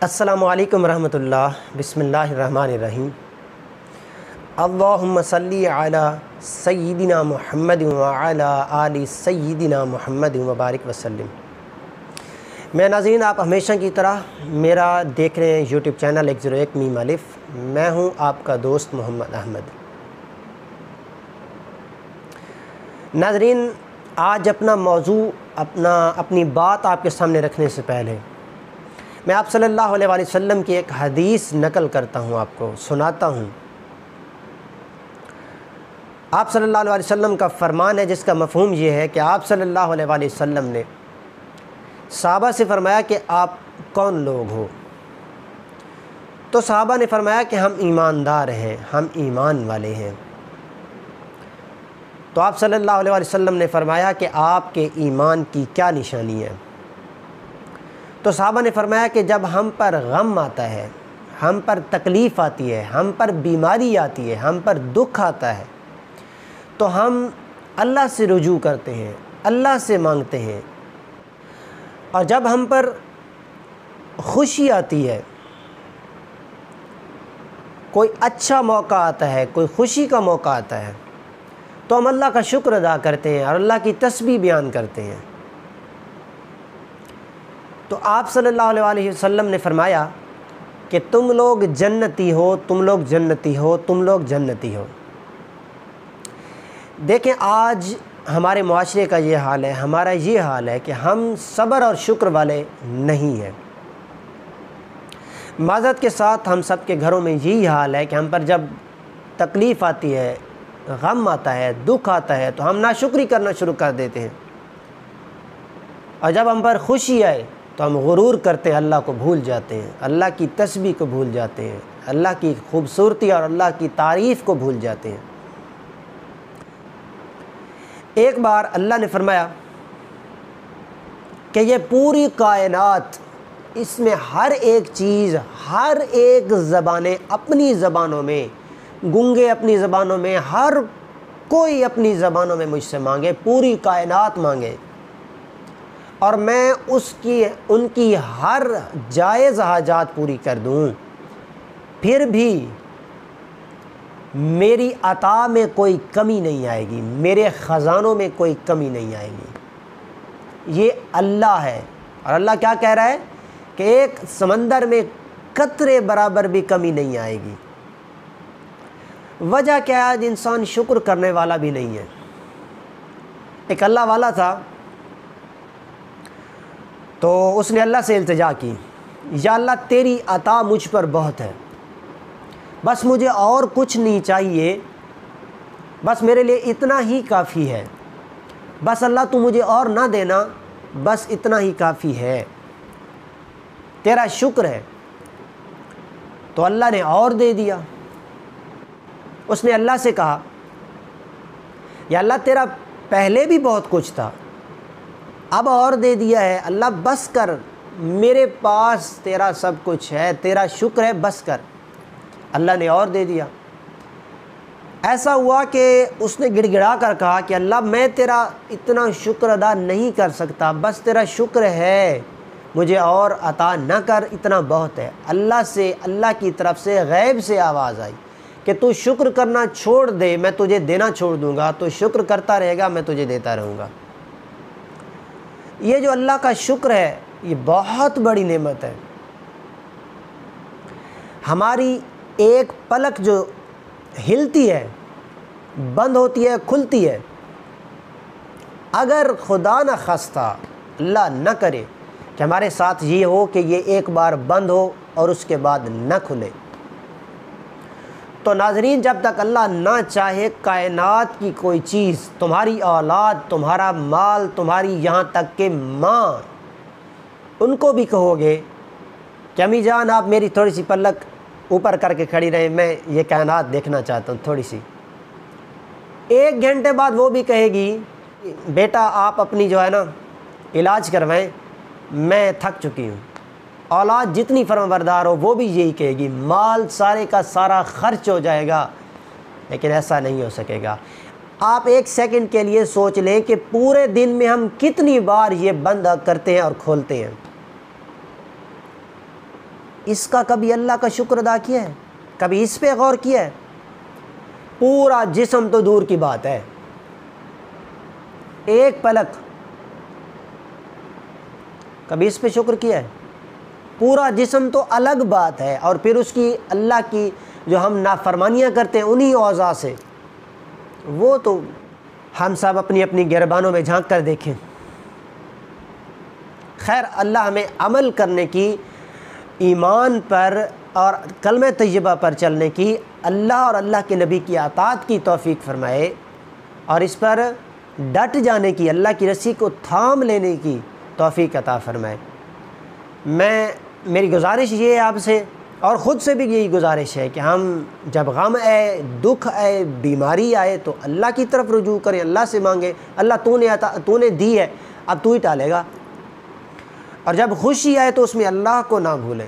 السلام علیکم ورحمۃ اللہ۔ بسم اللہ الرحمن الرحیم۔ اللہم صلی علی سیدنا محمد وعلی آل سیدنا محمد وبارک وسلم۔ میں ناظرین، آپ ہمیشہ کی طرح میرا دیکھ رہے ہیں یوٹیوب چینل 101 میم الف۔ میں ہوں آپ کا دوست محمد احمد۔ ناظرین، آج اپنا موضوع اپنی بات آپ کے سامنے رکھنے سے پہلے میں آپ صلی اللہ علیہ وآلہ وسلم کی ایک حدیث نقل کرتا ہوں، آپ کو سناتا ہوں۔ آپ صلی اللہ علیہ وسلم کا فرمان ہے جس کا مفہوم یہ ہے کہ آپ صلی اللہ علیہ وآلہ وسلم نے صحابہ سے فرمایا کہ آپ کون لوگ ہو؟ تو صحابہ نے فرمایا کہ ہم ایماندار ہیں، ہم ایمان والے ہیں۔ تو آپ صلی اللہ علیہ وسلم نے فرمایا کہ آپ کے ایمان کی کیا نشانی ہے؟ تو صحابہ نے فرمایا کہ جب ہم پر غم آتا ہے، ہم پر تکلیف آتی ہے، ہم پر بیماری آتی ہے، ہم پر دکھ آتا ہے، تو ہم اللہ سے رجوع کرتے ہیں، اللہ سے مانگتے ہیں۔ اور جب ہم پر خوشی آتی ہے، کوئی اچھا موقع آتا ہے، کوئی خوشی کا موقع آتا ہے، تو ہم اللہ کا شکر ادا کرتے ہیں اور اللہ کی تسبیح بیان کرتے ہیں۔ تو آپ صلی اللہ علیہ وآلہ وسلم نے فرمایا کہ تم لوگ جنتی ہو، تم لوگ جنتی ہو، تم لوگ جنتی ہو۔ دیکھیں، آج ہمارے معاشرے کا یہ حال ہے، ہمارا یہ حال ہے کہ ہم صبر اور شکر والے نہیں ہیں۔ معذرت کے ساتھ ہم سب کے گھروں میں یہی حال ہے کہ ہم پر جب تکلیف آتی ہے، غم آتا ہے، دکھ آتا ہے، تو ہم ناشکری کرنا شروع کر دیتے ہیں، اور جب ہم پر خوشی آئے تو ہم غرور کرتے ہیں، اللہ کو بھول جاتے ہیں، اللہ کی تسبیح کو بھول جاتے ہیں، اللہ کی خوبصورتی اور اللہ کی تعریف کو بھول جاتے ہیں۔ ایک بار اللہ نے فرمایا کہ یہ پوری کائنات، اس میں ہر ایک چیز، ہر ایک زبانیں اپنی زبانوں میں، گونگے اپنی زبانوں میں، ہر کوئی اپنی زبانوں میں مجھ سے مانگے، پوری کائنات مانگے، اور میں ان کی ہر جائز حاجات پوری کر دوں، پھر بھی میری عطا میں کوئی کمی نہیں آئے گی، میرے خزانوں میں کوئی کمی نہیں آئے گی۔ یہ اللہ ہے، اور اللہ کیا کہہ رہا ہے کہ ایک سمندر میں قطرے برابر بھی کمی نہیں آئے گی۔ وجہ کیا ہے؟ آج انسان شکر کرنے والا بھی نہیں ہے۔ ایک اللہ والا تھا، تو اس نے اللہ سے التجا کی، یا اللہ تیری عطا مجھ پر بہت ہے، بس مجھے اور کچھ نہیں چاہیے، بس میرے لیے اتنا ہی کافی ہے، بس اللہ تو مجھے اور نہ دینا، بس اتنا ہی کافی ہے، تیرا شکر ہے۔ تو اللہ نے اور دے دیا۔ اس نے اللہ سے کہا، یا اللہ تیرا پہلے بھی بہت کچھ تھا، اب اور دے دیا ہے، اللہ بس کر، میرے پاس تیرا سب کچھ ہے، تیرا شکر ہے، بس کر۔ اللہ نے اور دے دیا۔ ایسا ہوا کہ اس نے گڑ گڑا کر کہا کہ اللہ میں تیرا اتنا شکر ادا نہیں کر سکتا، بس تیرا شکر ہے، مجھے اور عطا نہ کر، اتنا بہت ہے۔ اللہ کی طرف سے غیب سے آواز آئی کہ تو شکر کرنا چھوڑ دے، میں تجھے دینا چھوڑ دوں گا، تو شکر کرتا رہے گا، میں تجھے دیتا رہوں گا۔ یہ جو اللہ کا شکر ہے، یہ بہت بڑی نعمت ہے۔ ہماری ایک پلک جو ہلتی ہے، بند ہوتی ہے، کھلتی ہے، اگر خدا نہ خواستہ، اللہ نہ کرے کہ ہمارے ساتھ یہ ہو کہ یہ ایک بار بند ہو اور اس کے بعد نہ کھلے، تو ناظرین، جب تک اللہ نہ چاہے، کائنات کی کوئی چیز، تمہاری اولاد، تمہارا مال، تمہاری یہاں تک کہ ماں، ان کو بھی کہو گے کہ امی جان آپ میری تھوڑی سی پلک اوپر کر کے کھڑی رہیں، میں یہ کائنات دیکھنا چاہتا ہوں تھوڑی سی، 1 گھنٹے بعد وہ بھی کہے گی بیٹا آپ اپنی جو ہے نا علاج کروائیں، میں تھک چکی ہوں۔ اولاد جتنی فرمانبردار ہو وہ بھی یہی کہے گی، مال سارے کا سارا خرچ ہو جائے گا، لیکن ایسا نہیں ہو سکے گا۔ آپ 1 سیکنڈ کے لیے سوچ لیں کہ پورے دن میں ہم کتنی بار یہ بند کرتے ہیں اور کھولتے ہیں۔ اس کا کبھی اللہ کا شکر ادا کیا ہے؟ کبھی اس پہ غور کیا ہے؟ پورا جسم تو دور کی بات ہے، ایک پلک، کبھی اس پہ شکر کیا ہے؟ پورا جسم تو الگ بات ہے، اور پھر اس کی اللہ کی جو ہم نافرمانیاں کرتے ہیں انہی اعضاء سے، وہ تو ہم سب اپنی اپنی گربانوں میں جھانک کر دیکھیں۔ خیر، اللہ ہمیں عمل کرنے کی، ایمان پر اور کلمہ طیبہ پر چلنے کی، اللہ اور اللہ کے نبی کی اطاعت کی توفیق فرمائے، اور اس پر ڈٹ جانے کی، اللہ کی رسی کو تھام لینے کی توفیق عطا فرمائے۔ میری گزارش یہ ہے آپ سے، اور خود سے بھی یہی گزارش ہے کہ ہم جب غم آئے، دکھ آئے، بیماری آئے تو اللہ کی طرف رجوع کریں، اللہ سے مانگیں، اللہ تو نے دی ہے، اب تو ہی ٹالے گا۔ اور جب خوشی آئے تو اس میں اللہ کو نہ بھولیں،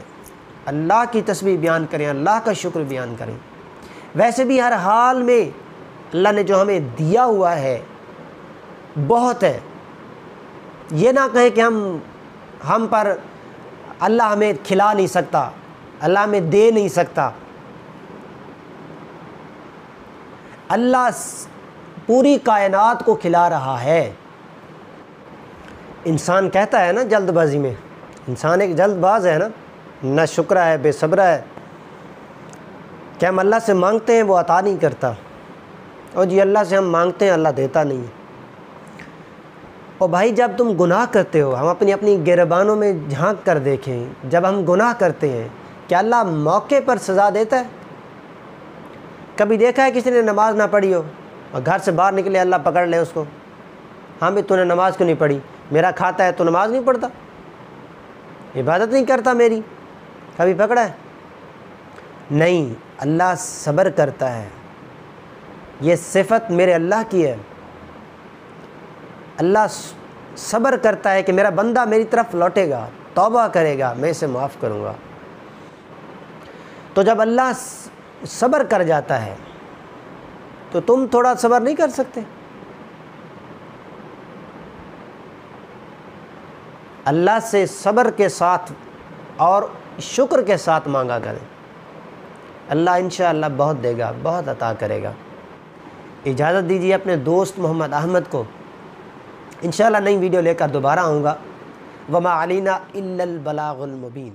اللہ کی تسبیح بیان کریں، اللہ کا شکر بیان کریں۔ ویسے بھی ہر حال میں اللہ نے جو ہمیں دیا ہوا ہے بہت ہے، یہ نہ کہیں کہ ہم پر اللہ ہمیں کھلا نہیں سکتا، اللہ ہمیں دے نہیں سکتا۔ اللہ پوری کائنات کو کھلا رہا ہے۔ انسان کہتا ہے نا جلد بازی میں، انسان ایک جلد باز ہے نا شکرہ ہے، بے صبرہ ہے، کہ ہم اللہ سے مانگتے ہیں وہ عطا نہیں کرتا، اور جی اللہ سے ہم مانگتے ہیں اللہ دیتا نہیں ہے۔ اور بھائی جب تم گناہ کرتے ہو، ہم اپنی گربانوں میں جھانک کر دیکھیں، جب ہم گناہ کرتے ہیں کیا اللہ موقع پر سزا دیتا ہے؟ کبھی دیکھا ہے کسی نے نماز نہ پڑھی ہو اور گھر سے باہر نکلے اللہ پکڑ لے اس کو، ہاں بھی تو نے نماز کیوں نہیں پڑھی؟ میرا کھاتا ہے تو نماز نہیں پڑھتا، عبادت نہیں کرتا میری، کبھی پکڑا ہے؟ نہیں، اللہ صبر کرتا ہے، یہ صفت میرے اللہ کی ہے۔ اللہ صبر کرتا ہے کہ میرا بندہ میری طرف لوٹے گا، توبہ کرے گا، میں اسے معاف کروں گا۔ تو جب اللہ صبر کر جاتا ہے تو تم تھوڑا صبر نہیں کر سکتے؟ اللہ سے صبر کے ساتھ اور شکر کے ساتھ مانگا کریں، اللہ انشاءاللہ بہت دے گا، بہت عطا کرے گا۔ اجازت دیجیے اپنے دوست محمد احمد کو، انشاءاللہ نئی ویڈیو لے کر دوبارہ آؤں گا۔ وما علینا الا البلاغ المبین۔